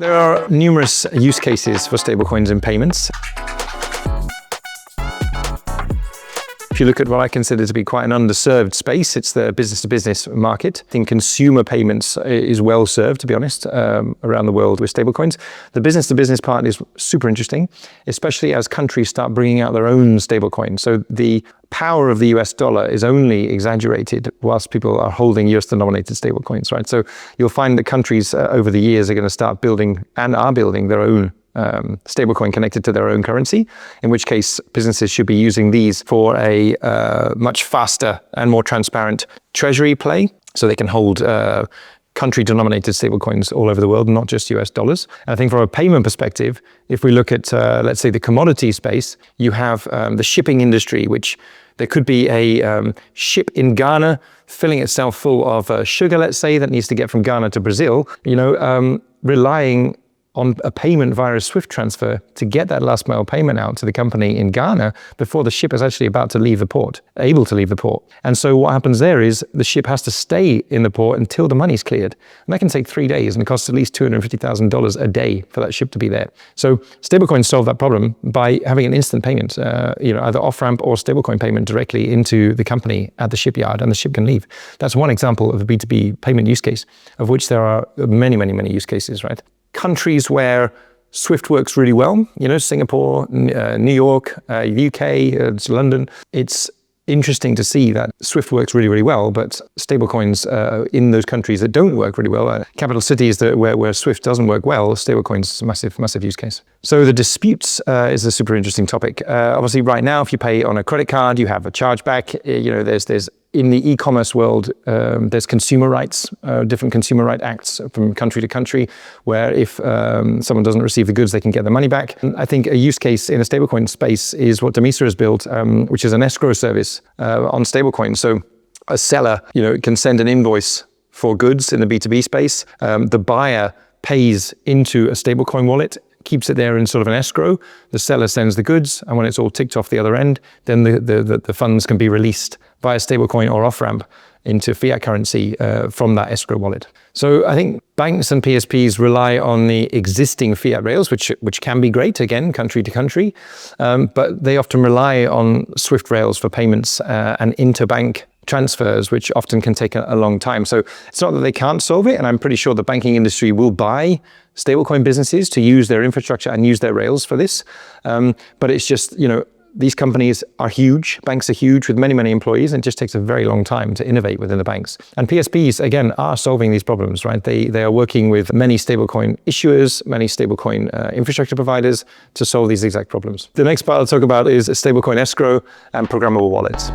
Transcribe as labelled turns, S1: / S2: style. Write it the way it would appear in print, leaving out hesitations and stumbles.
S1: There are numerous use cases for stablecoins in payments. If you look at what I consider to be quite an underserved space, it's the business-to-business market. I think consumer payments is well served, to be honest, around the world with stablecoins. The business-to-business part is super interesting, especially as countries start bringing out their own stablecoins. So the power of the US dollar is only exaggerated whilst people are holding US denominated stablecoins, right? So you'll find that countries over the years are going to start building and are building their own stablecoin connected to their own currency, in which case businesses should be using these for a much faster and more transparent treasury play, so they can hold country-denominated stablecoins all over the world, not just US dollars. And I think from a payment perspective, if we look at, let's say, the commodity space, you have the shipping industry, which there could be a ship in Ghana filling itself full of sugar, let's say, that needs to get from Ghana to Brazil, relying on a payment via a SWIFT transfer to get that last mile payment out to the company in Ghana before the ship is actually about to leave the port, able to leave the port. And so what happens there is the ship has to stay in the port until the money's cleared. And that can take 3 days and it costs at least $250,000 a day for that ship to be there. So stablecoins solve that problem by having an instant payment, either off-ramp or stablecoin payment directly into the company at the shipyard, and the ship can leave. That's one example of a B2B payment use case, of which there are many, many, many use cases, right? Countries where SWIFT works really well, Singapore, New York, UK, London. It's interesting to see that SWIFT works really, really well, but stablecoins in those countries that don't work really well, capital cities where SWIFT doesn't work well, stablecoins, massive use case. So the disputes is a super interesting topic. Obviously, right now, if you pay on a credit card, you have a chargeback. There's in the e-commerce world, there's consumer rights, different consumer right acts from country to country, where if someone doesn't receive the goods, they can get their money back. And I think a use case in a stablecoin space is what Damisa has built, which is an escrow service on stablecoin. So a seller, can send an invoice for goods in the B2B space. The buyer pays into a stablecoin wallet, keeps it there in sort of an escrow. The seller sends the goods, and when it's all ticked off the other end, then the funds can be released via stablecoin or off-ramp into fiat currency from that escrow wallet. So I think banks and PSPs rely on the existing fiat rails, which can be great, again, country to country, but they often rely on SWIFT rails for payments and interbank transfers, which often can take a long time. So it's not that they can't solve it, and I'm pretty sure the banking industry will buy stablecoin businesses to use their infrastructure and use their rails for this. But it's just, these companies are huge, banks are huge with many, many employees, and it just takes a very long time to innovate within the banks. And PSPs, again, are solving these problems, right? They are working with many stablecoin issuers, many stablecoin infrastructure providers to solve these exact problems. The next part I'll talk about is stablecoin escrow and programmable wallets.